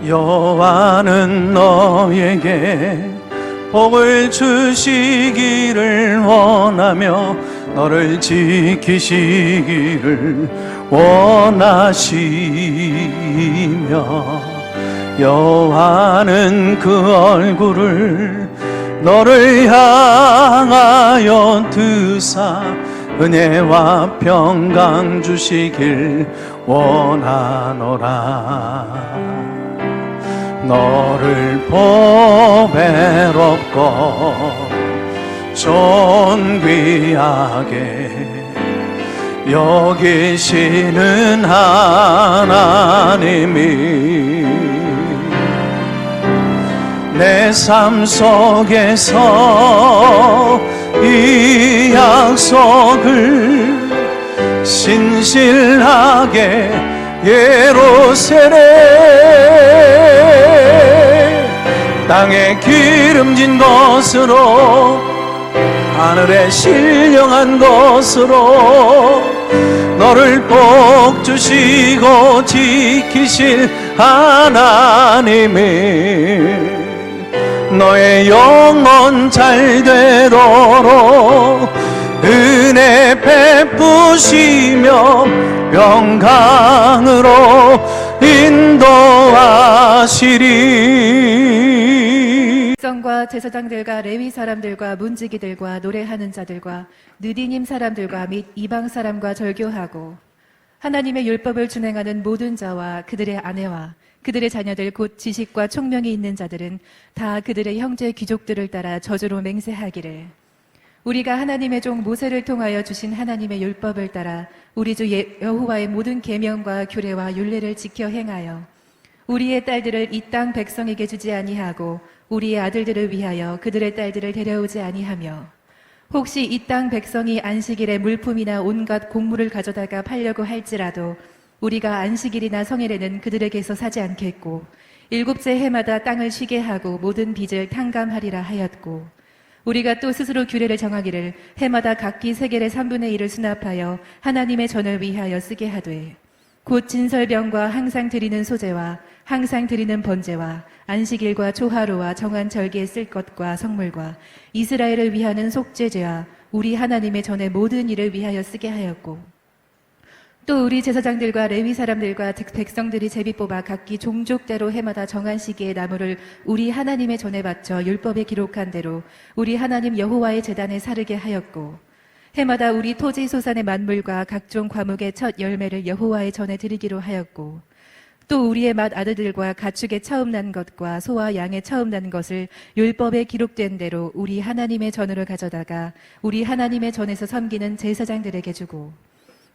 여호와는 너에게 복을 주시기를 원하며 너를 지키시기를 원하시며 여호와는 그 얼굴을 너를 향하여 드사 은혜와 평강 주시길 원하노라. 너를 보배롭고 존귀하게 여기시는 하나님이 내 삶 속에서 이 약속을 신실하게 예루살렘 땅에 기름진 것으로 하늘에 신령한 것으로 너를 복 주시고 지키실 하나님이 너의 영혼 잘 되도록 은혜 베푸시며 영광으로 인도하시리. 백성과 제사장들과 레위 사람들과 문지기들과 노래하는 자들과 느디님 사람들과 및 이방 사람과 절교하고 하나님의 율법을 준행하는 모든 자와 그들의 아내와 그들의 자녀들 곧 지식과 총명이 있는 자들은 다 그들의 형제 귀족들을 따라 저주로 맹세하기를 우리가 하나님의 종 모세를 통하여 주신 하나님의 율법을 따라 우리 주 여호와의 모든 계명과 규례와 율례를 지켜 행하여 우리의 딸들을 이 땅 백성에게 주지 아니하고 우리의 아들들을 위하여 그들의 딸들을 데려오지 아니하며 혹시 이 땅 백성이 안식일에 물품이나 온갖 곡물을 가져다가 팔려고 할지라도 우리가 안식일이나 성일에는 그들에게서 사지 않겠고 일곱째 해마다 땅을 쉬게 하고 모든 빚을 탕감하리라 하였고 우리가 또 스스로 규례를 정하기를 해마다 각기 세겔의 3분의 1을 수납하여 하나님의 전을 위하여 쓰게 하되 곧 진설병과 항상 드리는 소제와 항상 드리는 번제와 안식일과 초하루와 정한 절기에 쓸 것과 성물과 이스라엘을 위하는 속죄제와 우리 하나님의 전의 모든 일을 위하여 쓰게 하였고 또 우리 제사장들과 레위 사람들과 백성들이 제비 뽑아 각기 종족대로 해마다 정한 시기에 나무를 우리 하나님의 전에 바쳐 율법에 기록한 대로 우리 하나님 여호와의 제단에 사르게 하였고 해마다 우리 토지 소산의 만물과 각종 과목의 첫 열매를 여호와의 전에 드리기로 하였고 또 우리의 맏 아들들과 가축의 처음 난 것과 소와 양의 처음 난 것을 율법에 기록된 대로 우리 하나님의 전으로 가져다가 우리 하나님의 전에서 섬기는 제사장들에게 주고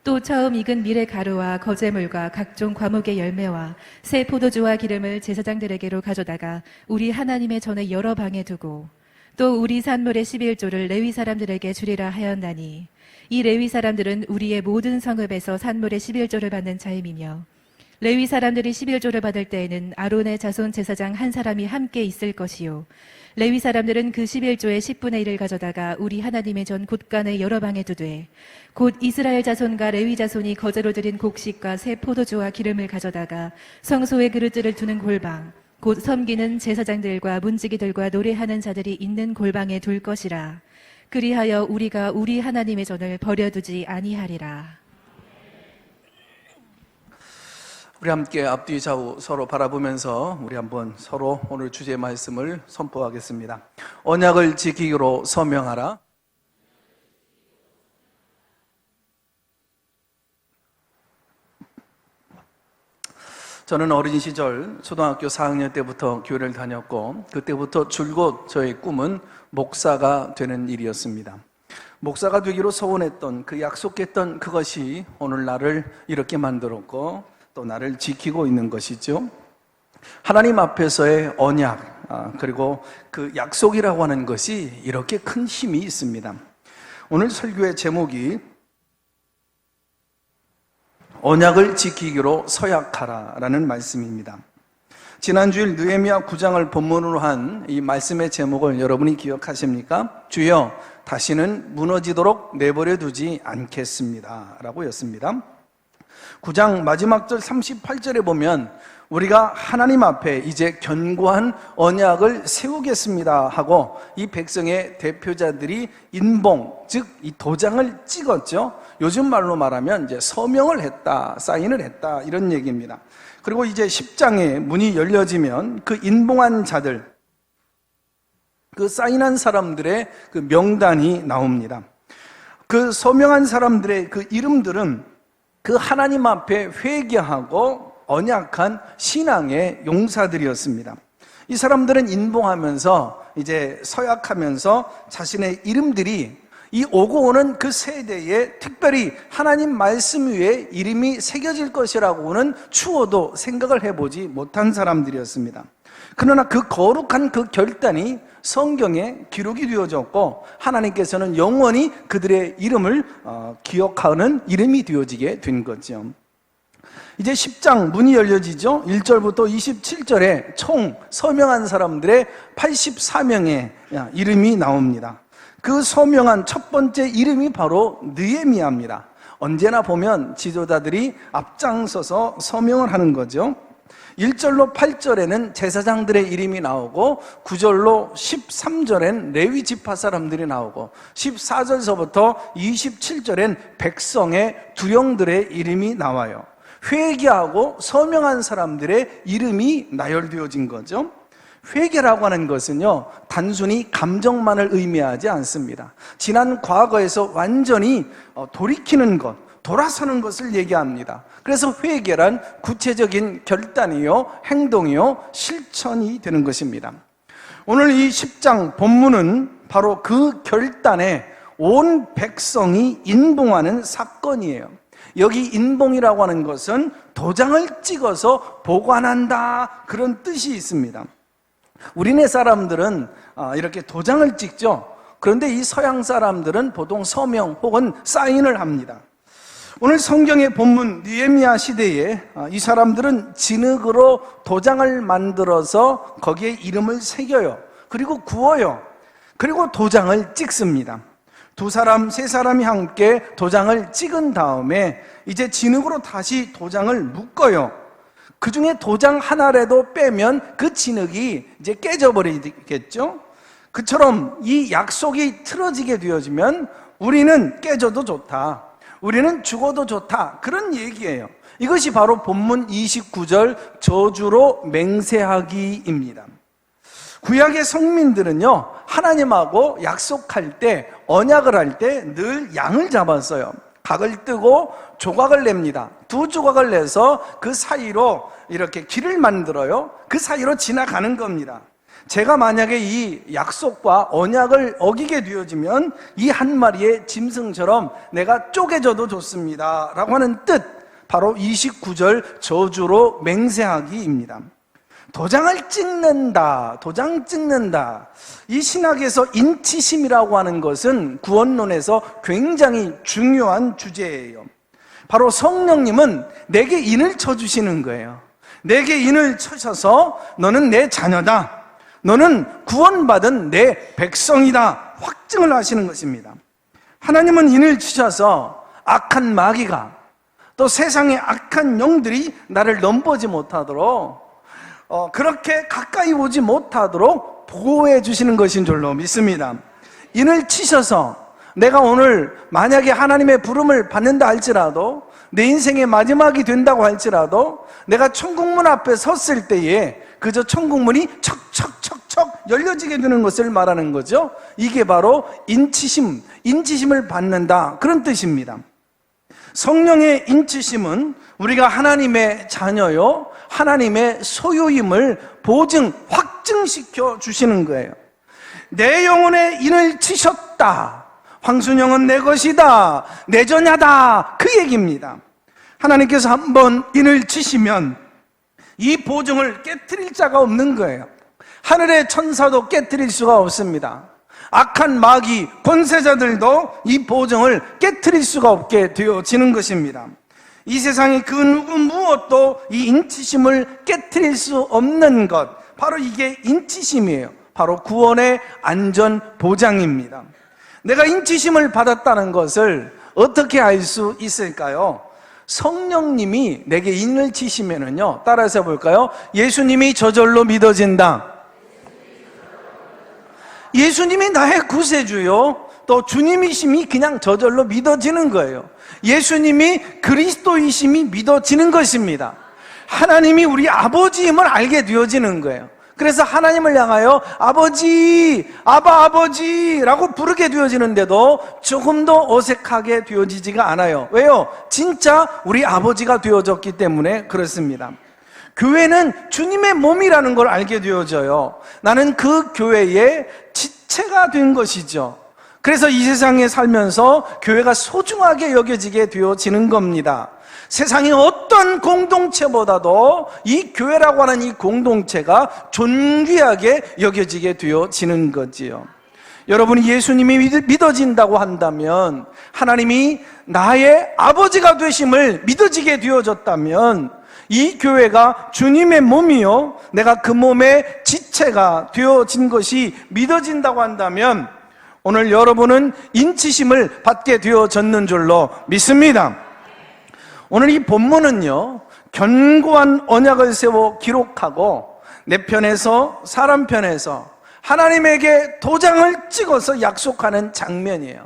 또 처음 익은 밀의 가루와 거제물과 각종 과목의 열매와 새 포도주와 기름을 제사장들에게로 가져다가 우리 하나님의 전에 여러 방에 두고 또 우리 산물의 11조를 레위 사람들에게 주리라 하였나니 이 레위 사람들은 우리의 모든 성읍에서 산물의 11조를 받는 자임이며 레위 사람들이 11조를 받을 때에는 아론의 자손 제사장 한 사람이 함께 있을 것이요 레위 사람들은 그 11조의 10분의 1을 가져다가 우리 하나님의 전 곳간의 여러 방에 두되 곧 이스라엘 자손과 레위 자손이 거제로 드린 곡식과 새 포도주와 기름을 가져다가 성소의 그릇들을 두는 골방 곧 섬기는 제사장들과 문지기들과 노래하는 자들이 있는 골방에 둘 것이라. 그리하여 우리가 우리 하나님의 전을 버려두지 아니하리라. 우리 함께 앞뒤 좌우 서로 바라보면서 우리 한번 서로 오늘 주제의 말씀을 선포하겠습니다. 언약을 지키기로 서명하라. 저는 어린 시절 초등학교 4학년 때부터 교회를 다녔고 그때부터 줄곧 저의 꿈은 목사가 되는 일이었습니다. 목사가 되기로 소원했던 그 약속했던 그것이 오늘 나를 이렇게 만들었고 또 나를 지키고 있는 것이죠. 하나님 앞에서의 언약 그리고 그 약속이라고 하는 것이 이렇게 큰 힘이 있습니다. 오늘 설교의 제목이 언약을 지키기로 서약하라 라는 말씀입니다. 지난주일 느헤미야 9장을 본문으로 한 이 말씀의 제목을 여러분이 기억하십니까? 주여 다시는 무너지도록 내버려 두지 않겠습니다 라고 였습니다. 9장 마지막 절 38절에 보면 우리가 하나님 앞에 이제 견고한 언약을 세우겠습니다 하고 이 백성의 대표자들이 인봉, 즉 이 도장을 찍었죠. 요즘 말로 말하면 이제 서명을 했다, 사인을 했다 이런 얘기입니다. 그리고 이제 10장의 문이 열려지면 그 인봉한 자들, 그 사인한 사람들의 그 명단이 나옵니다. 그 서명한 사람들의 그 이름들은 그 하나님 앞에 회개하고 언약한 신앙의 용사들이었습니다. 이 사람들은 인봉하면서 이제 서약하면서 자신의 이름들이 이 오고 오는 그 세대에 특별히 하나님 말씀 위에 이름이 새겨질 것이라고는 추워도 생각을 해보지 못한 사람들이었습니다. 그러나 그 거룩한 그 결단이 성경에 기록이 되어졌고 하나님께서는 영원히 그들의 이름을 기억하는 이름이 되어지게 된 거죠. 이제 10장 문이 열려지죠. 1절부터 27절에 총 서명한 사람들의 84명의 이름이 나옵니다. 그 서명한 첫 번째 이름이 바로 느헤미야입니다. 언제나 보면 지도자들이 앞장서서 서명을 하는 거죠. 1절로 8절에는 제사장들의 이름이 나오고 9절로 13절엔 레위 지파 사람들이 나오고 14절서부터 27절엔 백성의 두령들의 이름이 나와요. 회개하고 서명한 사람들의 이름이 나열되어진 거죠. 회개라고 하는 것은요, 단순히 감정만을 의미하지 않습니다. 지난 과거에서 완전히 돌이키는 것, 돌아서는 것을 얘기합니다. 그래서 회개란 구체적인 결단이요, 행동이요, 실천이 되는 것입니다. 오늘 이 10장 본문은 바로 그 결단에 온 백성이 인봉하는 사건이에요. 여기 인봉이라고 하는 것은 도장을 찍어서 보관한다, 그런 뜻이 있습니다. 우리네 사람들은 이렇게 도장을 찍죠. 그런데 이 서양 사람들은 보통 서명 혹은 사인을 합니다. 오늘 성경의 본문 느헤미야 시대에 이 사람들은 진흙으로 도장을 만들어서 거기에 이름을 새겨요. 그리고 구워요. 그리고 도장을 찍습니다. 2사람, 3사람이 함께 도장을 찍은 다음에 이제 진흙으로 다시 도장을 묶어요. 그 중에 도장 하나라도 빼면 그 진흙이 이제 깨져버리겠죠? 그처럼 이 약속이 틀어지게 되어지면 우리는 깨져도 좋다, 우리는 죽어도 좋다, 그런 얘기예요. 이것이 바로 본문 29절 저주로 맹세하기입니다. 구약의 성민들은요, 하나님하고 약속할 때, 언약을 할 때 늘 양을 잡았어요. 각을 뜨고 조각을 냅니다. 2 조각을 내서 그 사이로 이렇게 길을 만들어요. 그 사이로 지나가는 겁니다. 제가 만약에 이 약속과 언약을 어기게 되어지면 이 한 마리의 짐승처럼 내가 쪼개져도 좋습니다 라고 하는 뜻, 바로 29절 저주로 맹세하기입니다. 도장을 찍는다, 도장 찍는다. 이 신학에서 인치심이라고 하는 것은 구원론에서 굉장히 중요한 주제예요. 바로 성령님은 내게 인을 쳐주시는 거예요. 내게 인을 쳐셔서 너는 내 자녀다, 너는 구원받은 내 백성이다, 확증을 하시는 것입니다. 하나님은 인을 치셔서 악한 마귀가, 또 세상의 악한 영들이 나를 넘보지 못하도록, 그렇게 가까이 오지 못하도록 보호해 주시는 것인 줄로 믿습니다. 인을 치셔서 내가 오늘 만약에 하나님의 부름을 받는다 할지라도, 내 인생의 마지막이 된다고 할지라도, 내가 천국문 앞에 섰을 때에 그저 천국문이 척척척척 열려지게 되는 것을 말하는 거죠. 이게 바로 인치심, 인치심을 받는다, 그런 뜻입니다. 성령의 인치심은 우리가 하나님의 자녀요, 하나님의 소유임을 보증, 확증시켜 주시는 거예요. 내 영혼에 인을 치셨다, 황순영은 내 것이다, 내 자녀다, 그 얘기입니다. 하나님께서 한번 인을 치시면 이 보증을 깨트릴 자가 없는 거예요. 하늘의 천사도 깨트릴 수가 없습니다. 악한 마귀, 권세자들도 이 보증을 깨트릴 수가 없게 되어지는 것입니다. 이 세상에 그 누구 무엇도 이 인치심을 깨트릴 수 없는 것, 바로 이게 인치심이에요. 바로 구원의 안전 보장입니다. 내가 인치심을 받았다는 것을 어떻게 알 수 있을까요? 성령님이 내게 인을 치시면은요, 따라서 볼까요? 예수님이 저절로 믿어진다. 예수님이 나의 구세주요, 또 주님이심이 그냥 저절로 믿어지는 거예요. 예수님이 그리스도이심이 믿어지는 것입니다. 하나님이 우리 아버지임을 알게 되어지는 거예요. 그래서 하나님을 향하여 아버지, 아버지라고 부르게 되어지는데도 조금도 어색하게 되어지지가 않아요. 왜요? 진짜 우리 아버지가 되어졌기 때문에 그렇습니다. 교회는 주님의 몸이라는 걸 알게 되어져요. 나는 그 교회의 지체가 된 것이죠. 그래서 이 세상에 살면서 교회가 소중하게 여겨지게 되어지는 겁니다. 세상의 어떤 공동체보다도 이 교회라고 하는 이 공동체가 존귀하게 여겨지게 되어지는 거지요. 여러분이 예수님이 믿어진다고 한다면, 하나님이 나의 아버지가 되심을 믿어지게 되어졌다면, 이 교회가 주님의 몸이요, 내가 그 몸의 지체가 되어진 것이 믿어진다고 한다면, 오늘 여러분은 인치심을 받게 되어졌는 줄로 믿습니다. 오늘 이 본문은요, 견고한 언약을 세워 기록하고 내 편에서 사람 편에서 하나님에게 도장을 찍어서 약속하는 장면이에요.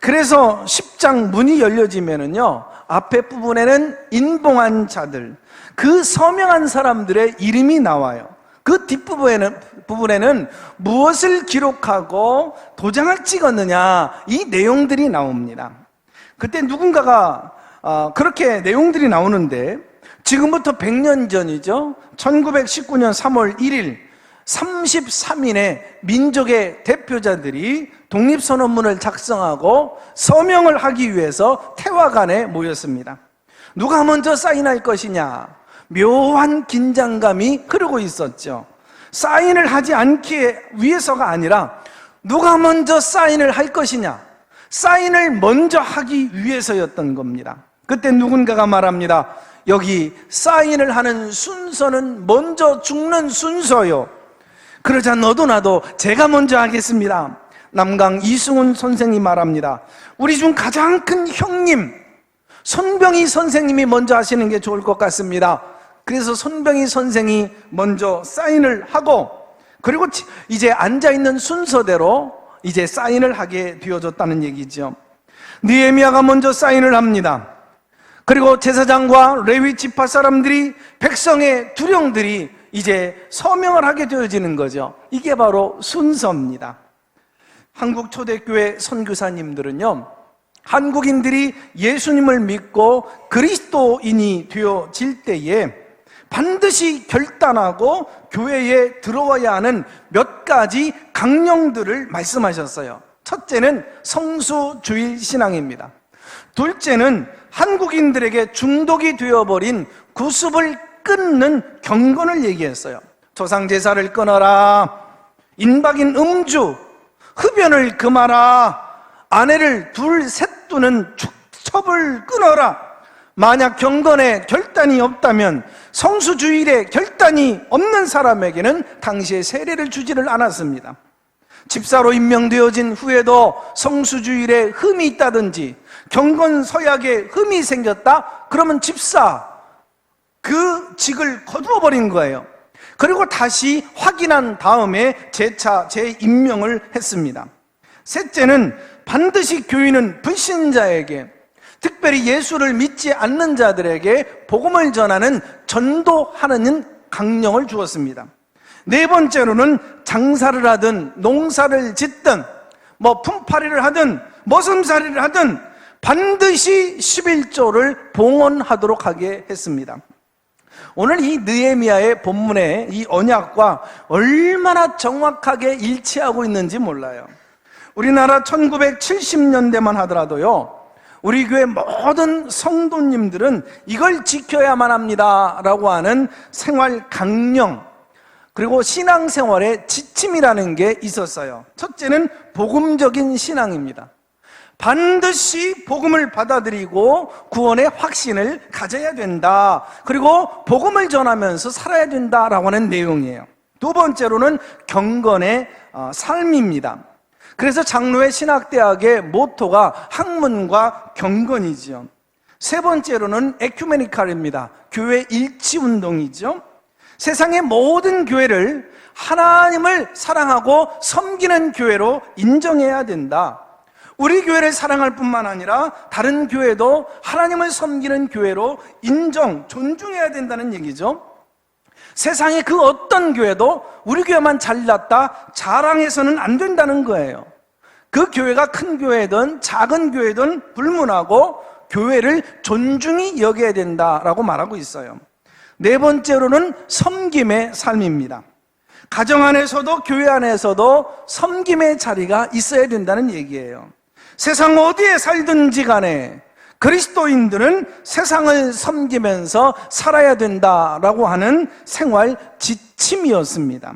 그래서 10장 문이 열려지면은요, 앞에 부분에는 인봉한 자들, 그 서명한 사람들의 이름이 나와요. 그 뒷부분에는 무엇을 기록하고 도장을 찍었느냐, 이 내용들이 나옵니다. 그때 누군가가 그렇게 내용들이 나오는데, 지금부터 100년 전이죠. 1919년 3월 1일 33인의 민족의 대표자들이 독립선언문을 작성하고 서명을 하기 위해서 태화관에 모였습니다. 누가 먼저 사인할 것이냐, 묘한 긴장감이 흐르고 있었죠. 사인을 하지 않기 위해서가 아니라 누가 먼저 사인을 할 것이냐, 사인을 먼저 하기 위해서였던 겁니다. 그때 누군가가 말합니다. 여기 사인을 하는 순서는 먼저 죽는 순서요. 그러자 너도 나도 제가 먼저 하겠습니다. 남강 이승훈 선생이 말합니다. 우리 중 가장 큰 형님 손병희 선생님이 먼저 하시는 게 좋을 것 같습니다. 그래서 손병희 선생이 먼저 사인을 하고, 그리고 이제 앉아있는 순서대로 이제 사인을 하게 되어졌다는 얘기죠. 느헤미야가 먼저 사인을 합니다. 그리고 제사장과 레위 지파 사람들이, 백성의 두령들이 이제 서명을 하게 되어지는 거죠. 이게 바로 순서입니다. 한국 초대교회 선교사님들은요, 한국인들이 예수님을 믿고 그리스도인이 되어질 때에 반드시 결단하고 교회에 들어와야 하는 몇 가지 강령들을 말씀하셨어요. 첫째는 성수주일 신앙입니다. 둘째는 한국인들에게 중독이 되어버린 구습을 끊는 경건을 얘기했어요. 조상제사를 끊어라, 인박인 음주, 흡연을 금하라, 아내를 둘, 셋 두는 첩을 끊어라. 만약 경건에 결단이 없다면, 성수주일에 결단이 없는 사람에게는 당시에 세례를 주지를 않았습니다. 집사로 임명되어진 후에도 성수주일에 흠이 있다든지 경건서약에 흠이 생겼다? 그러면 집사, 그 직을 거두어 버린 거예요. 그리고 다시 확인한 다음에 재차 재임명을 했습니다. 셋째는 반드시 교인은 불신자에게, 특별히 예수를 믿지 않는 자들에게 복음을 전하는 전도하는 강령을 주었습니다. 네 번째로는 장사를 하든 농사를 짓든 품팔이를 하든 머슴살이를 하든 반드시 11조를 봉헌하도록 하게 했습니다. 오늘 이 느헤미야의 본문의 이 언약과 얼마나 정확하게 일치하고 있는지 몰라요. 우리나라 1970년대만 하더라도요, 우리 교회 모든 성도님들은 이걸 지켜야만 합니다 라고 하는 생활 강령, 그리고 신앙생활의 지침이라는 게 있었어요. 첫째는 복음적인 신앙입니다. 반드시 복음을 받아들이고 구원의 확신을 가져야 된다. 그리고 복음을 전하면서 살아야 된다라고 하는 내용이에요. 두 번째로는 경건의 삶입니다. 그래서 장로회 신학대학의 모토가 학문과 경건이지요. 세 번째로는 에큐메니칼입니다. 교회 일치운동이죠. 세상의 모든 교회를 하나님을 사랑하고 섬기는 교회로 인정해야 된다. 우리 교회를 사랑할 뿐만 아니라 다른 교회도 하나님을 섬기는 교회로 존중해야 된다는 얘기죠. 세상의 그 어떤 교회도 우리 교회만 잘났다 자랑해서는 안 된다는 거예요. 그 교회가 큰 교회든 작은 교회든 불문하고 교회를 존중히 여겨야 된다라고 말하고 있어요. 네 번째로는 섬김의 삶입니다. 가정 안에서도 교회 안에서도 섬김의 자리가 있어야 된다는 얘기예요. 세상 어디에 살든지 간에 그리스도인들은 세상을 섬기면서 살아야 된다라고 하는 생활 지침이었습니다.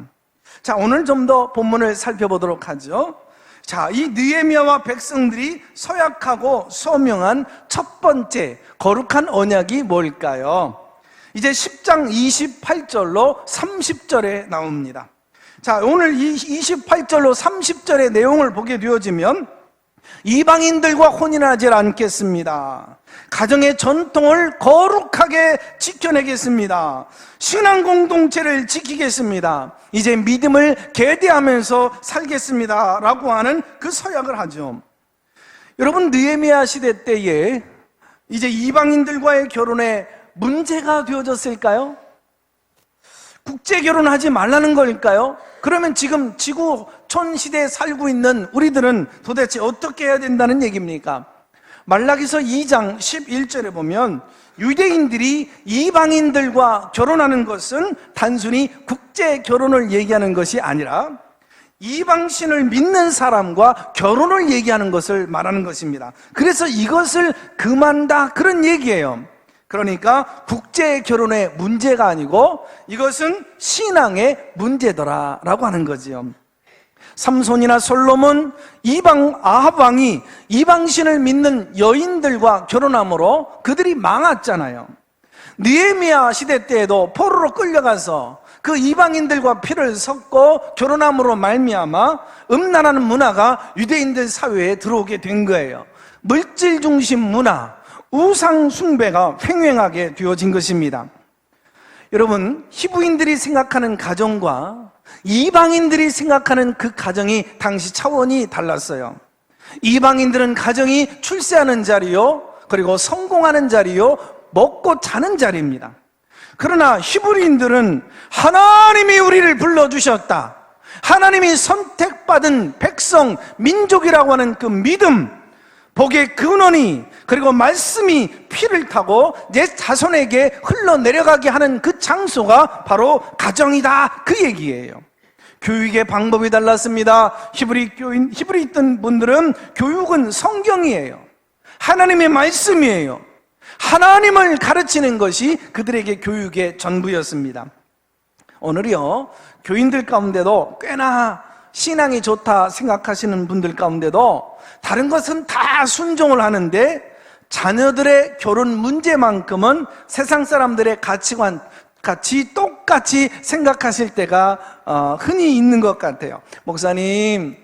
자, 오늘 좀 더 본문을 살펴보도록 하죠. 자, 이 느헤미야와 백성들이 서약하고 서명한 첫 번째 거룩한 언약이 뭘까요? 이제 10장 28절로 30절에 나옵니다. 자, 오늘 이 28절로 30절의 내용을 보게 되어지면 이방인들과 혼인하지 않겠습니다. 가정의 전통을 거룩하게 지켜내겠습니다. 신앙 공동체를 지키겠습니다. 이제 믿음을 계대하면서 살겠습니다 라고 하는 그 서약을 하죠. 여러분, 느헤미야 시대 때에 이제 이방인들과의 결혼에 문제가 되어졌을까요? 국제 결혼하지 말라는 걸까요? 그러면 지금 지구촌 시대에 살고 있는 우리들은 도대체 어떻게 해야 된다는 얘기입니까? 말라기서 2장 11절에 보면 유대인들이 이방인들과 결혼하는 것은 단순히 국제 결혼을 얘기하는 것이 아니라 이방신을 믿는 사람과 결혼을 얘기하는 것을 말하는 것입니다. 그래서 이것을 금한다 그런 얘기예요. 그러니까 국제 결혼의 문제가 아니고 이것은 신앙의 문제더라라고 하는 거지요. 삼손이나 솔로몬, 아합 왕이 이방신을 믿는 여인들과 결혼함으로 그들이 망했잖아요. 느헤미야 시대 때에도 포로로 끌려가서 그 이방인들과 피를 섞고 결혼함으로 말미암아 음란한 문화가 유대인들 사회에 들어오게 된 거예요. 물질 중심 문화, 우상 숭배가 횡행하게 되어진 것입니다. 여러분, 히브인들이 생각하는 가정과 이방인들이 생각하는 그 가정이 당시 차원이 달랐어요. 이방인들은 가정이 출세하는 자리요, 그리고 성공하는 자리요, 먹고 자는 자리입니다. 그러나 히브리인들은 하나님이 우리를 불러주셨다, 하나님이 선택받은 백성, 민족이라고 하는 그 믿음, 복의 근원이, 그리고 말씀이 피를 타고 내 자손에게 흘러내려가게 하는 그 장소가 바로 가정이다, 그 얘기예요. 교육의 방법이 달랐습니다. 히브리 있던 분들은 교육은 성경이에요. 하나님의 말씀이에요. 하나님을 가르치는 것이 그들에게 교육의 전부였습니다. 오늘이요, 교인들 가운데도 꽤나 신앙이 좋다 생각하시는 분들 가운데도 다른 것은 다 순종을 하는데 자녀들의 결혼 문제만큼은 세상 사람들의 가치관 같이 똑같이 생각하실 때가 흔히 있는 것 같아요. 목사님,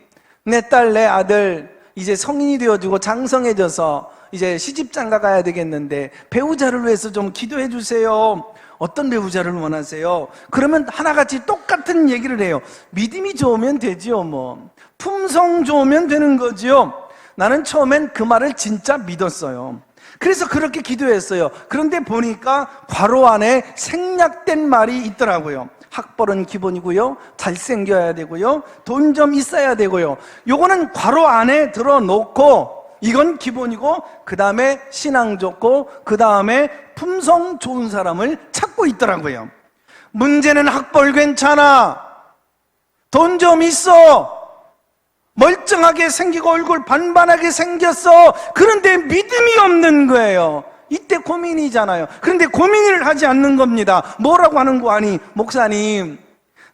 내 딸, 내 아들 이제 성인이 되어지고 장성해져서 이제 시집장가 가야 되겠는데 배우자를 위해서 좀 기도해 주세요. 어떤 배우자를 원하세요? 그러면 하나같이 똑같은 얘기를 해요. 믿음이 좋으면 되지요, 뭐. 품성 좋으면 되는 거지요. 나는 처음엔 그 말을 진짜 믿었어요. 그래서 그렇게 기도했어요. 그런데 보니까 괄호 안에 생략된 말이 있더라고요. 학벌은 기본이고요, 잘생겨야 되고요, 돈 좀 있어야 되고요. 요거는 괄호 안에 들어놓고 이건 기본이고 그 다음에 신앙 좋고 그 다음에 품성 좋은 사람을 찾고 있더라고요. 문제는 학벌 괜찮아, 돈 좀 있어, 멀쩡하게 생기고 얼굴 반반하게 생겼어. 그런데 믿음이 없는 거예요. 이때 고민이잖아요. 그런데 고민을 하지 않는 겁니다. 뭐라고 하는 거 아니? 목사님,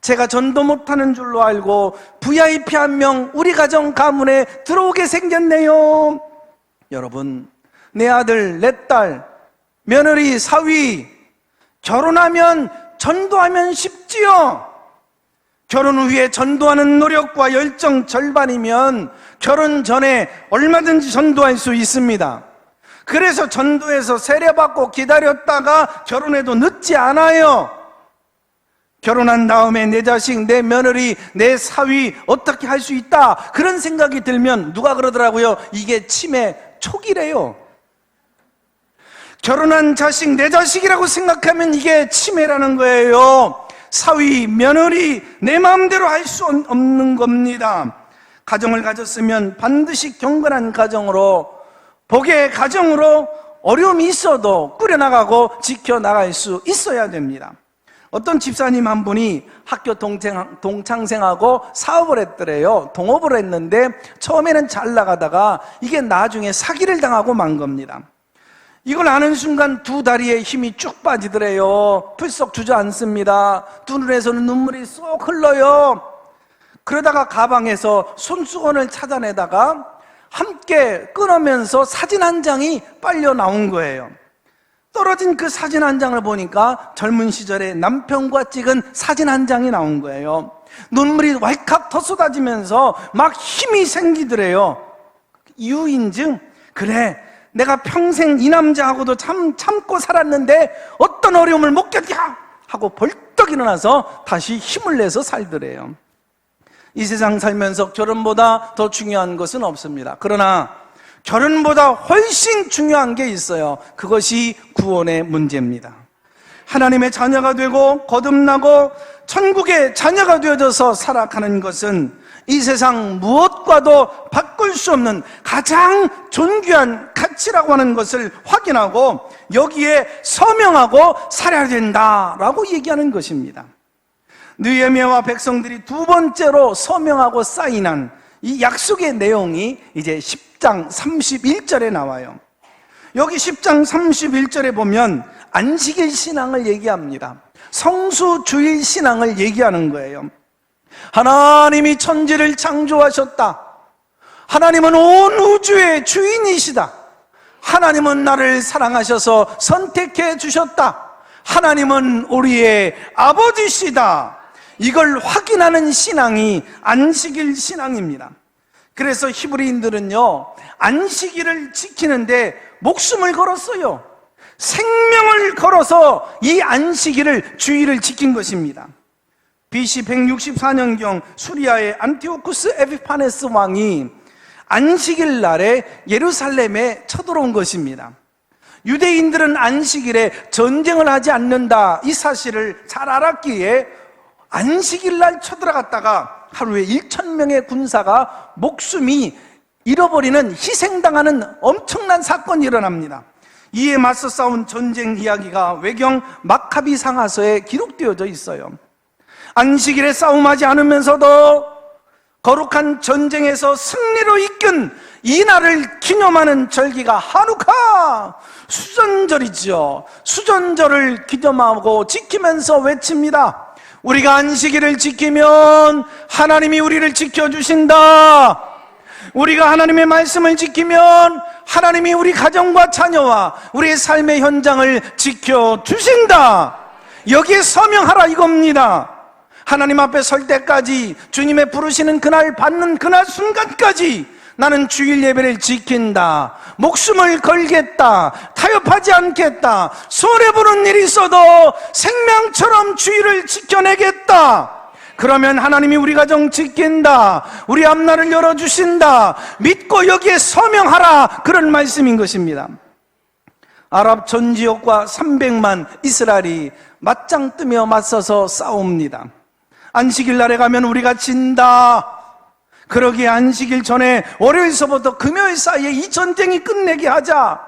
제가 전도 못하는 줄로 알고 VIP 한 명 우리 가정 가문에 들어오게 생겼네요. 여러분, 내 아들, 내 딸, 며느리, 사위, 결혼하면 전도하면 쉽지요. 결혼 후에 전도하는 노력과 열정 절반이면 결혼 전에 얼마든지 전도할 수 있습니다. 그래서 전도해서 세례받고 기다렸다가 결혼해도 늦지 않아요. 결혼한 다음에 내 자식, 내 며느리, 내 사위 어떻게 할 수 있다, 그런 생각이 들면 누가 그러더라고요. 이게 치매 초기래요. 결혼한 자식, 내 자식이라고 생각하면 이게 치매라는 거예요. 사위, 며느리, 내 마음대로 할 수 없는 겁니다. 가정을 가졌으면 반드시 경건한 가정으로, 복의 가정으로 어려움이 있어도 꾸려나가고 지켜나갈 수 있어야 됩니다. 어떤 집사님 한 분이 학교 동창생하고 사업을 했더래요. 동업을 했는데 처음에는 잘 나가다가 이게 나중에 사기를 당하고 만 겁니다. 이걸 아는 순간 두 다리에 힘이 쭉 빠지더래요. 풀썩 주저앉습니다. 두 눈에서는 눈물이 쏙 흘러요. 그러다가 가방에서 손수건을 찾아내다가 함께 끊으면서 사진 한 장이 빨려 나온 거예요. 떨어진 그 사진 한 장을 보니까 젊은 시절에 남편과 찍은 사진 한 장이 나온 거예요. 눈물이 왈칵 더 쏟아지면서 막 힘이 생기더래요. 이유인증? 그래, 내가 평생 이 남자하고도 참고 살았는데 어떤 어려움을 못 견뎌! 하고 벌떡 일어나서 다시 힘을 내서 살더래요. 이 세상 살면서 결혼보다 더 중요한 것은 없습니다. 그러나 결혼보다 훨씬 중요한 게 있어요. 그것이 구원의 문제입니다. 하나님의 자녀가 되고 거듭나고 천국의 자녀가 되어져서 살아가는 것은 이 세상 무엇과도 바꿀 수 없는 가장 존귀한 가치라고 하는 것을 확인하고 여기에 서명하고 살아야 된다라고 얘기하는 것입니다. 느헤미야와 백성들이 두 번째로 서명하고 사인한 이 약속의 내용이 이제 10장 31절에 나와요. 여기 10장 31절에 보면 안식일 신앙을 얘기합니다. 성수주일 신앙을 얘기하는 거예요. 하나님이 천지를 창조하셨다. 하나님은 온 우주의 주인이시다. 하나님은 나를 사랑하셔서 선택해 주셨다. 하나님은 우리의 아버지시다. 이걸 확인하는 신앙이 안식일 신앙입니다. 그래서 히브리인들은요, 안식일을 지키는데 목숨을 걸었어요. 생명을 걸어서 이 안식일을, 주일을 지킨 것입니다. BC 164년경 수리아의 안티오쿠스 에피파네스 왕이 안식일 날에 예루살렘에 쳐들어온 것입니다. 유대인들은 안식일에 전쟁을 하지 않는다, 이 사실을 잘 알았기에 안식일 날 쳐들어갔다가 하루에 1,000명의 군사가 목숨이 잃어버리는, 희생당하는 엄청난 사건이 일어납니다. 이에 맞서 싸운 전쟁 이야기가 외경 마카비 상하서에 기록되어져 있어요. 안식일에 싸움하지 않으면서도 거룩한 전쟁에서 승리로 이끈 이 날을 기념하는 절기가 하누카, 수전절이죠. 수전절을 기념하고 지키면서 외칩니다. 우리가 안식일을 지키면 하나님이 우리를 지켜주신다. 우리가 하나님의 말씀을 지키면 하나님이 우리 가정과 자녀와 우리의 삶의 현장을 지켜주신다. 여기에 서명하라 이겁니다. 하나님 앞에 설 때까지, 주님의 부르시는 그날 받는 그날 순간까지 나는 주일 예배를 지킨다. 목숨을 걸겠다. 타협하지 않겠다. 손해보는 일이 있어도 생명처럼 주일을 지켜내겠다. 그러면 하나님이 우리 가정 지킨다. 우리 앞날을 열어주신다. 믿고 여기에 서명하라. 그런 말씀인 것입니다. 아랍 전 지역과 300만 이스라엘이 맞짱 뜨며 맞서서 싸웁니다. 안식일 날에 가면 우리가 진다. 그러기에 안식일 전에 월요일서부터 금요일 사이에 이 전쟁이 끝내게 하자.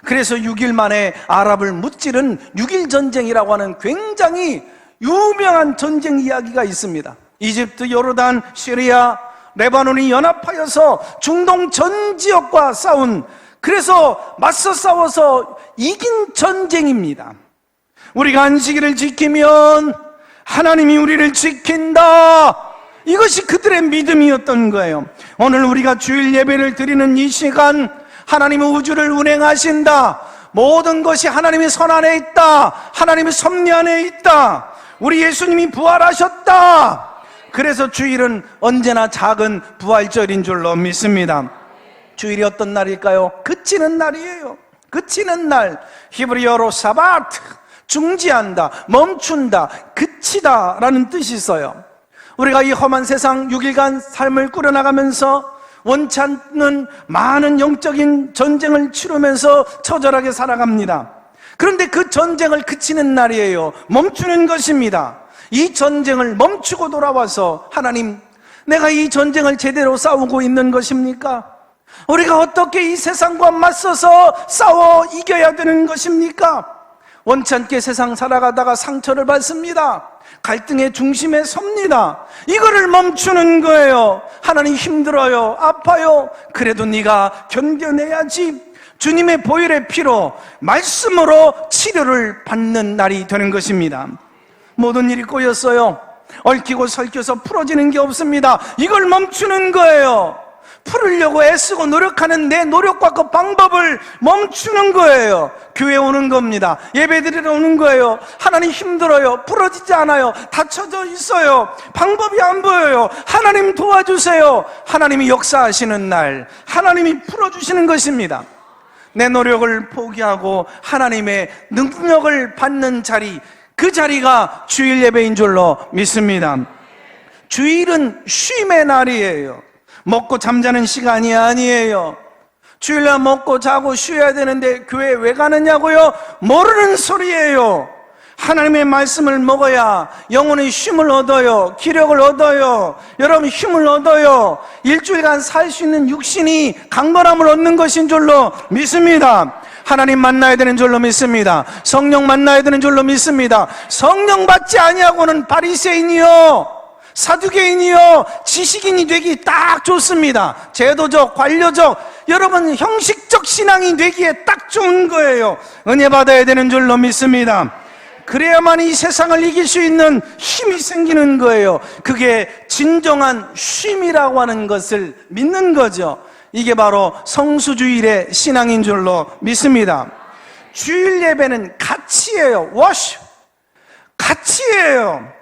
그래서 6일 만에 아랍을 무찌른 6일 전쟁이라고 하는 굉장히 유명한 전쟁 이야기가 있습니다. 이집트, 요르단, 시리아, 레바논이 연합하여서 중동 전 지역과 싸운, 그래서 맞서 싸워서 이긴 전쟁입니다. 우리가 안식일을 지키면 하나님이 우리를 지킨다. 이것이 그들의 믿음이었던 거예요. 오늘 우리가 주일 예배를 드리는 이 시간, 하나님은 우주를 운행하신다. 모든 것이 하나님의 손 안에 있다. 하나님의 섭리 안에 있다. 우리 예수님이 부활하셨다. 그래서 주일은 언제나 작은 부활절인 줄로 믿습니다. 주일이 어떤 날일까요? 그치는 날이에요. 그치는 날. 히브리어로 사바트, 중지한다, 멈춘다, 그치다 라는 뜻이 있어요. 우리가 이 험한 세상 6일간 삶을 꾸려나가면서 원치 않는 많은 영적인 전쟁을 치르면서 처절하게 살아갑니다. 그런데 그 전쟁을 그치는 날이에요. 멈추는 것입니다. 이 전쟁을 멈추고 돌아와서 하나님, 내가 이 전쟁을 제대로 싸우고 있는 것입니까? 우리가 어떻게 이 세상과 맞서서 싸워 이겨야 되는 것입니까? 원치 않게 세상 살아가다가 상처를 받습니다. 갈등의 중심에 섭니다. 이거를 멈추는 거예요. 하나님, 힘들어요, 아파요. 그래도 네가 견뎌내야지. 주님의 보혈의 피로, 말씀으로 치료를 받는 날이 되는 것입니다. 모든 일이 꼬였어요. 얽히고 설켜서 풀어지는 게 없습니다. 이걸 멈추는 거예요. 풀으려고 애쓰고 노력하는 내 노력과 그 방법을 멈추는 거예요. 교회 오는 겁니다. 예배드리러 오는 거예요. 하나님, 힘들어요, 풀어지지 않아요, 닫혀져 있어요, 방법이 안 보여요, 하나님 도와주세요. 하나님이 역사하시는 날, 하나님이 풀어주시는 것입니다. 내 노력을 포기하고 하나님의 능력을 받는 자리, 그 자리가 주일 예배인 줄로 믿습니다. 주일은 쉼의 날이에요. 먹고 잠자는 시간이 아니에요. 주일날 먹고 자고 쉬어야 되는데 교회 왜 가느냐고요? 모르는 소리예요. 하나님의 말씀을 먹어야 영혼의 쉼을 얻어요. 기력을 얻어요. 여러분, 힘을 얻어요. 일주일간 살 수 있는 육신이 강건함을 얻는 것인 줄로 믿습니다. 하나님 만나야 되는 줄로 믿습니다. 성령 만나야 되는 줄로 믿습니다. 성령 받지 아니하고는 바리새인이요, 사두개인이요, 지식인이 되기 딱 좋습니다. 제도적, 관료적, 여러분 형식적 신앙이 되기에 딱 좋은 거예요. 은혜 받아야 되는 줄로 믿습니다. 그래야만 이 세상을 이길 수 있는 힘이 생기는 거예요. 그게 진정한 쉼이라고 하는 것을 믿는 거죠. 이게 바로 성수주일의 신앙인 줄로 믿습니다. 주일 예배는 가치예요. 워십, 가치예요.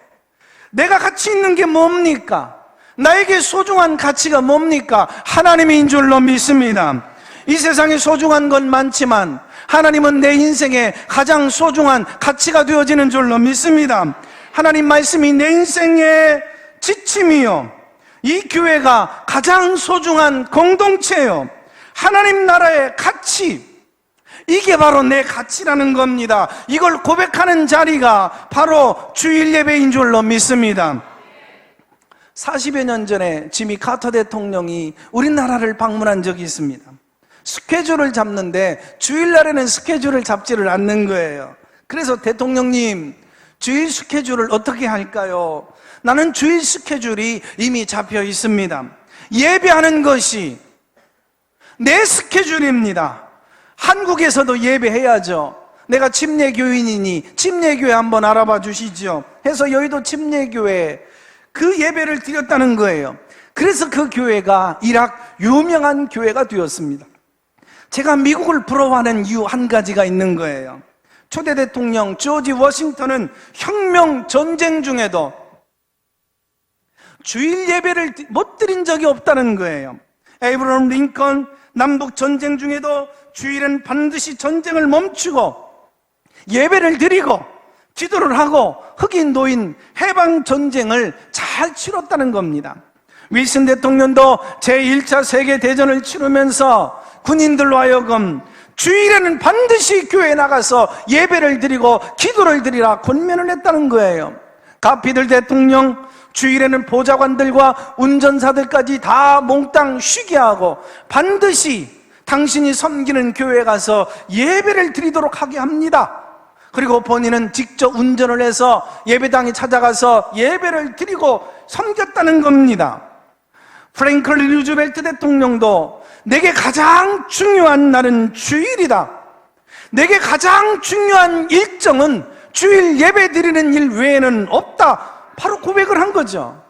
내가 가치 있는 게 뭡니까? 나에게 소중한 가치가 뭡니까? 하나님인 줄로 믿습니다. 이 세상에 소중한 건 많지만 하나님은 내 인생에 가장 소중한 가치가 되어지는 줄로 믿습니다. 하나님 말씀이 내 인생의 지침이요, 이 교회가 가장 소중한 공동체요, 하나님 나라의 가치, 이게 바로 내 가치라는 겁니다. 이걸 고백하는 자리가 바로 주일 예배인 줄로 믿습니다. 40여 년 전에 지미 카터 대통령이 우리나라를 방문한 적이 있습니다. 스케줄을 잡는데 주일날에는 스케줄을 잡지를 않는 거예요. 그래서 대통령님, 주일 스케줄을 어떻게 할까요? 나는 주일 스케줄이 이미 잡혀 있습니다. 예배하는 것이 내 스케줄입니다. 한국에서도 예배해야죠. 내가 침례교인이니 침례교회 한번 알아봐 주시죠 해서 여의도 침례교회 그 예배를 드렸다는 거예요. 그래서 그 교회가 이락 유명한 교회가 되었습니다. 제가 미국을 부러워하는 이유 한 가지가 있는 거예요. 초대 대통령 조지 워싱턴은 혁명 전쟁 중에도 주일 예배를 못 드린 적이 없다는 거예요. 에이브러함 링컨 남북 전쟁 중에도 주일은 반드시 전쟁을 멈추고 예배를 드리고 기도를 하고 흑인 노인 해방 전쟁을 잘 치렀다는 겁니다. 윌슨 대통령도 제1차 세계대전을 치르면서 군인들로 하여금 주일에는 반드시 교회에 나가서 예배를 드리고 기도를 드리라 권면을 했다는 거예요. 가피들 대통령 주일에는 보좌관들과 운전사들까지 다 몽땅 쉬게 하고 반드시 당신이 섬기는 교회에 가서 예배를 드리도록 하게 합니다. 그리고 본인은 직접 운전을 해서 예배당에 찾아가서 예배를 드리고 섬겼다는 겁니다. 프랭클린 루즈벨트 대통령도 내게 가장 중요한 날은 주일이다. 내게 가장 중요한 일정은 주일 예배 드리는 일 외에는 없다. 바로 고백을 한 거죠.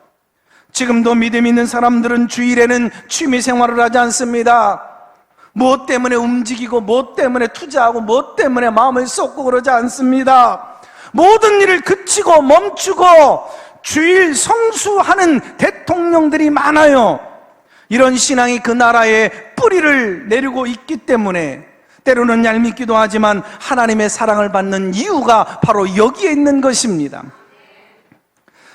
지금도 믿음 있는 사람들은 주일에는 취미 생활을 하지 않습니다. 무엇 때문에 움직이고 무엇 때문에 투자하고 무엇 때문에 마음을 쏟고 그러지 않습니다. 모든 일을 그치고 멈추고 주일 성수하는 대통령들이 많아요. 이런 신앙이 그 나라에 뿌리를 내리고 있기 때문에 때로는 얄밉기도 하지만 하나님의 사랑을 받는 이유가 바로 여기에 있는 것입니다.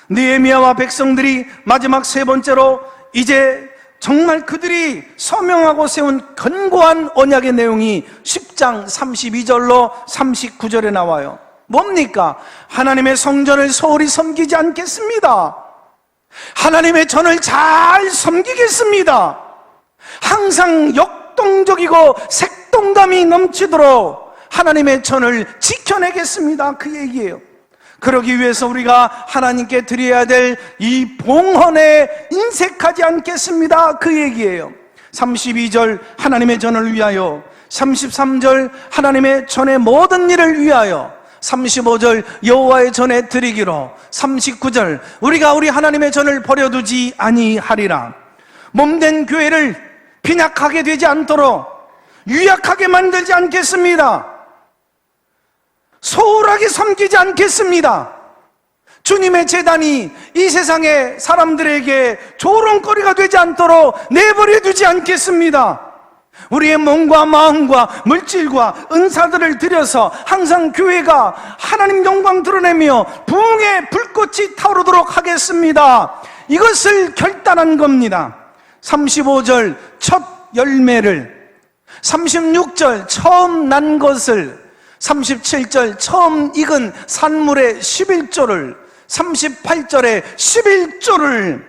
느헤미야와 백성들이 마지막 세 번째로 이제 정말 그들이 서명하고 세운 견고한 언약의 내용이 10장 32절로 39절에 나와요. 뭡니까? 하나님의 성전을 소홀히 섬기지 않겠습니다. 하나님의 전을 잘 섬기겠습니다. 항상 역동적이고 색동감이 넘치도록 하나님의 전을 지켜내겠습니다. 그 얘기예요. 그러기 위해서 우리가 하나님께 드려야 될 이 봉헌에 인색하지 않겠습니다. 그 얘기예요. 32절 하나님의 전을 위하여, 33절 하나님의 전의 모든 일을 위하여, 35절 여호와의 전에 드리기로, 39절 우리가 우리 하나님의 전을 버려두지 아니하리라. 몸된 교회를 빈약하게 되지 않도록 유약하게 만들지 않겠습니다. 소홀하게 섬기지 않겠습니다. 주님의 제단이 이 세상의 사람들에게 조롱거리가 되지 않도록 내버려 두지 않겠습니다. 우리의 몸과 마음과 물질과 은사들을 들여서 항상 교회가 하나님 영광 드러내며 부흥의 불꽃이 타오르도록 하겠습니다. 이것을 결단한 겁니다. 35절 첫 열매를, 36절 처음 난 것을, 37절 처음 익은 산물의 11조를, 38절에 11조를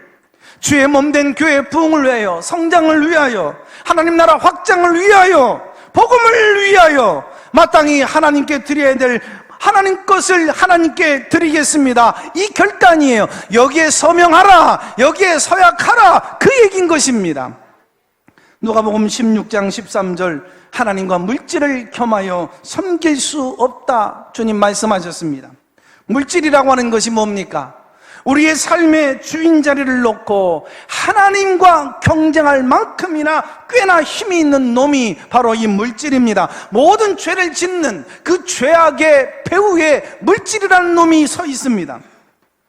주의 몸된 교회의 부흥을 위하여, 성장을 위하여, 하나님 나라 확장을 위하여, 복음을 위하여 마땅히 하나님께 드려야 될 하나님 것을 하나님께 드리겠습니다. 이 결단이에요. 여기에 서명하라, 여기에 서약하라, 그 얘기인 것입니다. 누가복음 16장 13절 하나님과 물질을 겸하여 섬길 수 없다, 주님 말씀하셨습니다. 물질이라고 하는 것이 뭡니까? 우리의 삶의 주인 자리를 놓고 하나님과 경쟁할 만큼이나 꽤나 힘이 있는 놈이 바로 이 물질입니다. 모든 죄를 짓는 그 죄악의 배후에 물질이라는 놈이 서 있습니다.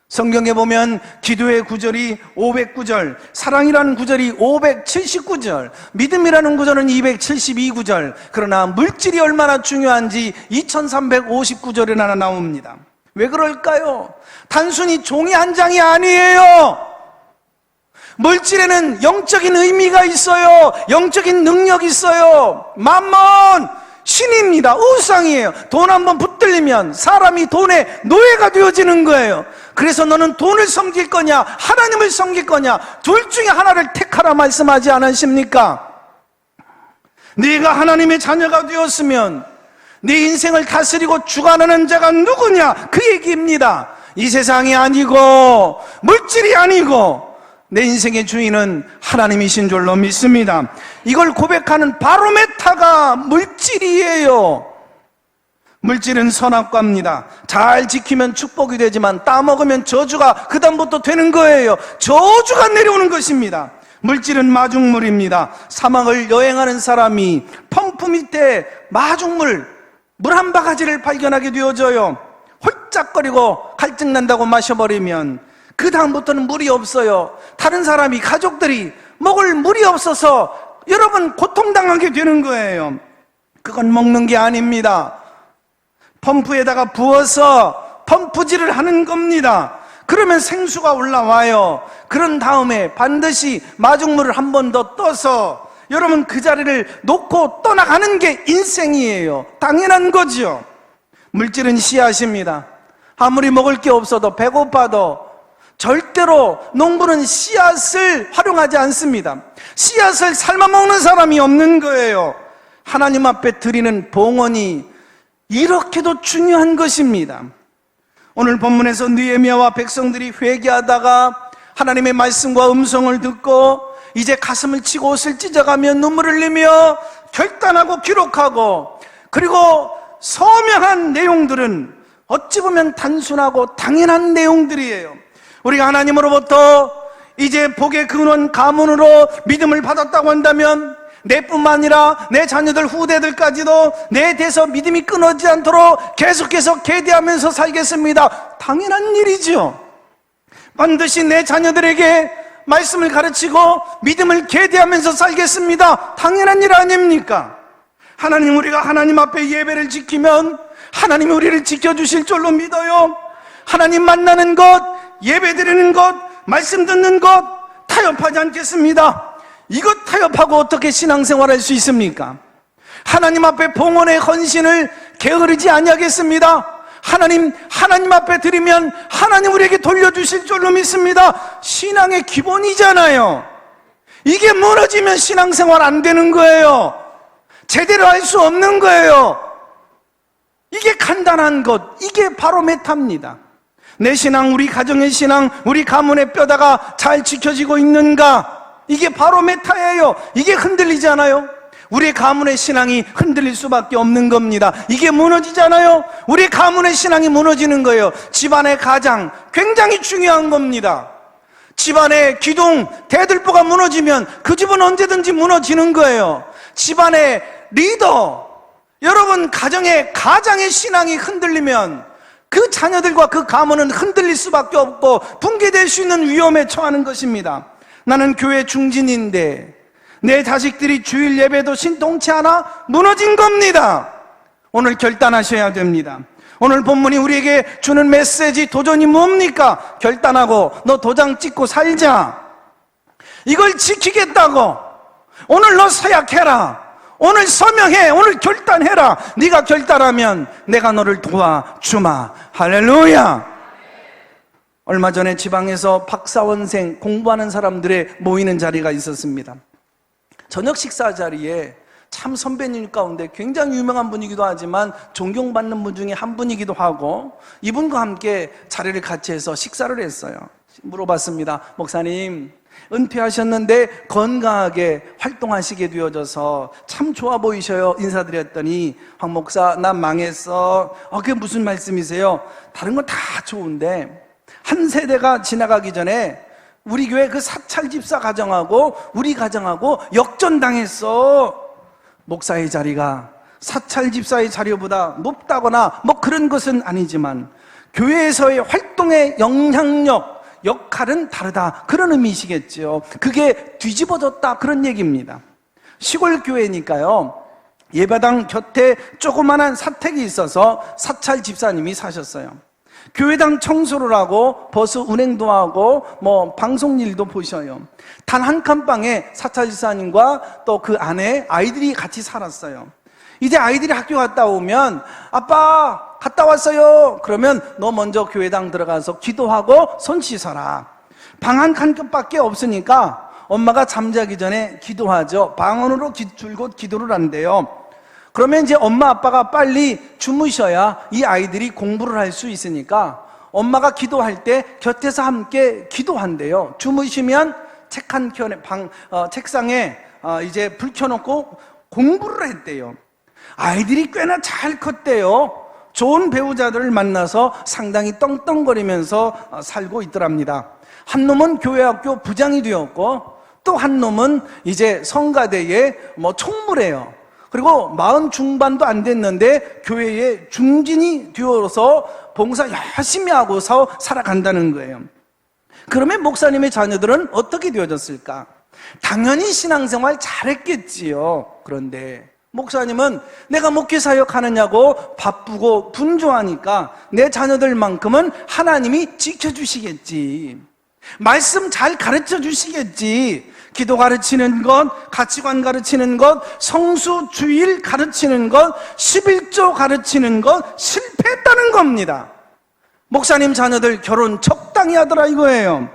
성경에 보면 기도의 구절이 509절, 사랑이라는 구절이 579절, 믿음이라는 구절은 272구절, 그러나 물질이 얼마나 중요한지 2359절이나 나옵니다. 왜 그럴까요? 단순히 종이 한 장이 아니에요. 물질에는 영적인 의미가 있어요. 영적인 능력이 있어요. 맘몬, 신입니다. 우상이에요. 돈 한번 붙들리면 사람이 돈의 노예가 되어지는 거예요. 그래서 너는 돈을 섬길 거냐, 하나님을 섬길 거냐, 둘 중에 하나를 택하라 말씀하지 않으십니까? 네가 하나님의 자녀가 되었으면 네 인생을 다스리고 주관하는 자가 누구냐, 그 얘기입니다. 이 세상이 아니고 물질이 아니고 내 인생의 주인은 하나님이신 줄로 믿습니다. 이걸 고백하는 바로메타가 물질이에요. 물질은 선악과입니다. 잘 지키면 축복이 되지만 따먹으면 저주가 그 다음부터 되는 거예요. 저주가 내려오는 것입니다. 물질은 마중물입니다. 사막을 여행하는 사람이 펌프 밑에 마중물, 물 한 바가지를 발견하게 되어져요. 홀짝거리고 갈증난다고 마셔버리면 그 다음부터는 물이 없어요. 다른 사람이, 가족들이 먹을 물이 없어서 여러분 고통당하게 되는 거예요. 그건 먹는 게 아닙니다. 펌프에다가 부어서 펌프질을 하는 겁니다. 그러면 생수가 올라와요. 그런 다음에 반드시 마중물을 한 번 더 떠서 여러분 그 자리를 놓고 떠나가는 게 인생이에요. 당연한 거죠. 물질은 씨앗입니다. 아무리 먹을 게 없어도 배고파도 절대로 농부는 씨앗을 활용하지 않습니다. 씨앗을 삶아 먹는 사람이 없는 거예요. 하나님 앞에 드리는 봉헌이 이렇게도 중요한 것입니다. 오늘 본문에서 느헤미야와 백성들이 회개하다가 하나님의 말씀과 음성을 듣고 이제 가슴을 치고 옷을 찢어가며 눈물을 흘리며 결단하고 기록하고, 그리고 서명한 내용들은 어찌 보면 단순하고 당연한 내용들이에요. 우리가 하나님으로부터 이제 복의 근원 가문으로 믿음을 받았다고 한다면 내뿐만 아니라 내 자녀들 후대들까지도 내 대해서 믿음이 끊어지지 않도록 계속해서 계대하면서 살겠습니다. 당연한 일이죠. 반드시 내 자녀들에게 말씀을 가르치고 믿음을 계대하면서 살겠습니다. 당연한 일 아닙니까? 하나님, 우리가 하나님 앞에 예배를 지키면 하나님이 우리를 지켜주실 줄로 믿어요. 하나님 만나는 것, 예배 드리는 것, 말씀 듣는 것 타협하지 않겠습니다. 이것 타협하고 어떻게 신앙생활할 수 있습니까? 하나님 앞에 봉헌의 헌신을 게으르지 아니하겠습니다. 하나님 앞에 드리면 하나님 우리에게 돌려주실 줄로 믿습니다. 신앙의 기본이잖아요. 이게 무너지면 신앙생활 안 되는 거예요. 제대로 할 수 없는 거예요. 이게 간단한 것, 이게 바로 메타입니다. 내 신앙, 우리 가정의 신앙, 우리 가문의 뼈다가 잘 지켜지고 있는가? 이게 바로 메타예요. 이게 흔들리잖아요. 우리 가문의 신앙이 흔들릴 수밖에 없는 겁니다. 이게 무너지잖아요. 우리 가문의 신앙이 무너지는 거예요. 집안의 가장 굉장히 중요한 겁니다. 집안의 기둥, 대들보가 무너지면 그 집은 언제든지 무너지는 거예요. 집안의 리더, 여러분 가장의 신앙이 흔들리면 그 자녀들과 그 가문은 흔들릴 수밖에 없고 붕괴될 수 있는 위험에 처하는 것입니다. 나는 교회 중진인데 내 자식들이 주일 예배도 신통치 않아 무너진 겁니다. 오늘 결단하셔야 됩니다. 오늘 본문이 우리에게 주는 메시지 도전이 뭡니까? 결단하고 너 도장 찍고 살자. 이걸 지키겠다고. 오늘 너 서약해라. 오늘 서명해. 오늘 결단해라. 네가 결단하면 내가 너를 도와주마. 할렐루야. 얼마 전에 지방에서 박사원생 공부하는 사람들의 모이는 자리가 있었습니다. 저녁 식사 자리에 참 선배님 가운데 굉장히 유명한 분이기도 하지만 존경받는 분 중에 한 분이기도 하고 이분과 함께 자리를 같이 해서 식사를 했어요. 물어봤습니다. 목사님, 은퇴하셨는데 건강하게 활동하시게 되어져서 참 좋아 보이셔요. 인사드렸더니 황 목사, 난 망했어. 그게 무슨 말씀이세요? 다른 건 다 좋은데 한 세대가 지나가기 전에 우리 교회 그 사찰 집사 가정하고 우리 가정하고 역전당했어. 목사의 자리가 사찰 집사의 자리보다 높다거나 뭐 그런 것은 아니지만 교회에서의 활동의 영향력, 역할은 다르다, 그런 의미시겠죠. 그게 뒤집어졌다, 그런 얘기입니다. 시골 교회니까요, 예배당 곁에 조그만한 사택이 있어서 사찰 집사님이 사셨어요. 교회당 청소를 하고 버스 운행도 하고 뭐 방송 일도 보셔요. 단 한 칸방에 사찰 집사님과 또 그 안에 아이들이 같이 살았어요. 이제 아이들이 학교 갔다 오면 아빠 갔다 왔어요. 그러면 너 먼저 교회당 들어가서 기도하고 손 씻어라. 방 한 칸밖에 없으니까 엄마가 잠자기 전에 기도하죠. 방언으로 줄곧 기도를 한대요. 그러면 이제 엄마 아빠가 빨리 주무셔야 이 아이들이 공부를 할 수 있으니까 엄마가 기도할 때 곁에서 함께 기도한대요. 주무시면 책 한 켠에 책상에 이제 불 켜놓고 공부를 했대요. 아이들이 꽤나 잘 컸대요. 좋은 배우자들을 만나서 상당히 떵떵거리면서 살고 있더랍니다. 한 놈은 교회학교 부장이 되었고 또 한 놈은 이제 성가대에 뭐 총무래요. 그리고 40 중반도 안 됐는데 교회에 중진이 되어서 봉사 열심히 하고서 살아간다는 거예요. 그러면 목사님의 자녀들은 어떻게 되어졌을까? 당연히 신앙생활 잘했겠지요. 그런데 목사님은 내가 목회사역 하느냐고 바쁘고 분주하니까 내 자녀들만큼은 하나님이 지켜주시겠지, 말씀 잘 가르쳐 주시겠지, 기도 가르치는 것, 가치관 가르치는 것, 성수주일 가르치는 것, 11조 가르치는 것 실패했다는 겁니다. 목사님 자녀들 결혼 적당히 하더라 이거예요.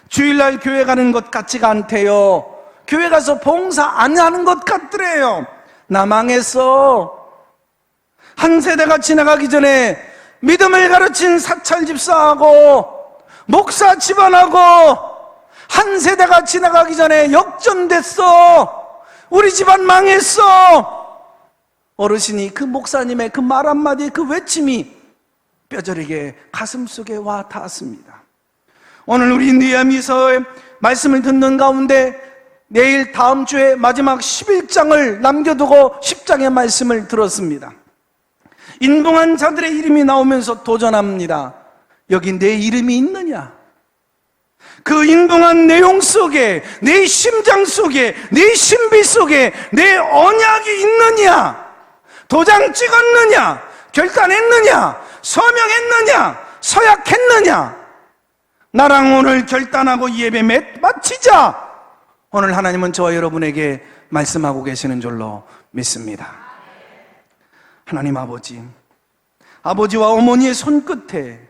주일날 교회 가는 것 같지가 않대요. 교회 가서 봉사 안 하는 것 같더래요. 나 망했어. 한 세대가 지나가기 전에 믿음을 가르친 사찰 집사하고 목사 집안하고 한 세대가 지나가기 전에 역전됐어. 우리 집안 망했어. 어르신이 그 목사님의 그 말 한마디, 그 외침이 뼈저리게 가슴속에 와 닿았습니다. 오늘 우리 느헤미야서의 말씀을 듣는 가운데 내일 다음 주에 마지막 11장을 남겨두고 10장의 말씀을 들었습니다. 인봉한 자들의 이름이 나오면서 도전합니다. 여기 내 이름이 있느냐? 그 인봉한 내용 속에, 내 심장 속에, 내 신비 속에 내 언약이 있느냐? 도장 찍었느냐? 결단했느냐? 서명했느냐? 서약했느냐? 나랑 오늘 결단하고 예배 마치자. 오늘 하나님은 저와 여러분에게 말씀하고 계시는 줄로 믿습니다. 하나님 아버지와 어머니의 손끝에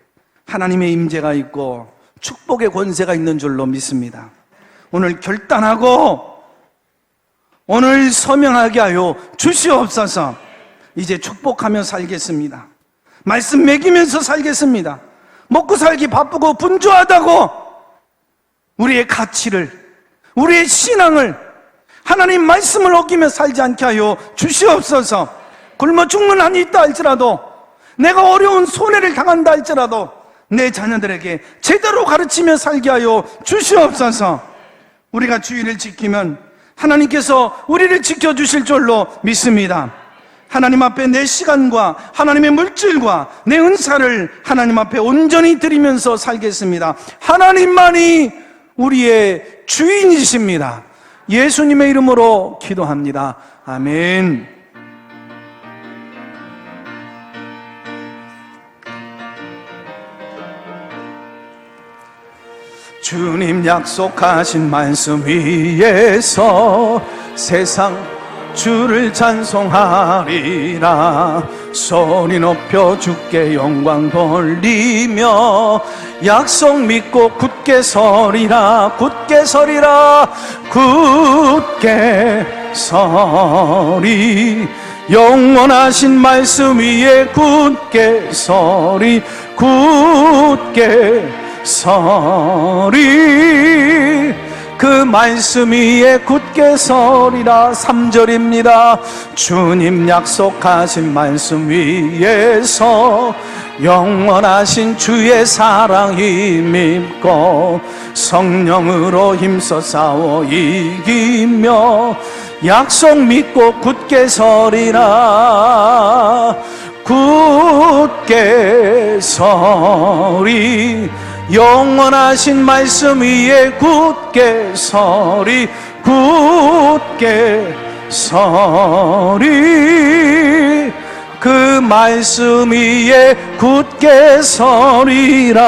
하나님의 임재가 있고 축복의 권세가 있는 줄로 믿습니다. 오늘 결단하고 오늘 서명하게 하여 주시옵소서. 이제 축복하며 살겠습니다. 말씀 먹이면서 살겠습니다. 먹고 살기 바쁘고 분주하다고 우리의 가치를, 우리의 신앙을, 하나님 말씀을 어기며 살지 않게 하여 주시옵소서. 굶어 죽는 한이 있다 할지라도, 내가 어려운 손해를 당한다 할지라도 내 자녀들에게 제대로 가르치며 살게 하여 주시옵소서. 우리가 주의를 지키면 하나님께서 우리를 지켜주실 줄로 믿습니다. 하나님 앞에 내 시간과 하나님의 물질과 내 은사를 하나님 앞에 온전히 드리면서 살겠습니다. 하나님만이 우리의 주인이십니다. 예수님의 이름으로 기도합니다. 아멘. 주님 약속하신 말씀 위에서 세상 주를 찬송하리라. 소리 높여 주께 영광 돌리며 약속 믿고 굳게 서리라. 굳게 서리라. 굳게 서리. 영원하신 말씀 위에 굳게 서리. 굳게 서리. 그 말씀 위에 굳게 서리라. 3절입니다. 주님 약속하신 말씀 위에서 영원하신 주의 사랑 힘입고 성령으로 힘써 싸워 이기며 약속 믿고 굳게 서리라. 굳게 서리. 영원하신 말씀 위에 굳게 서리. 굳게 서리. 그 말씀 위에 굳게 서리라.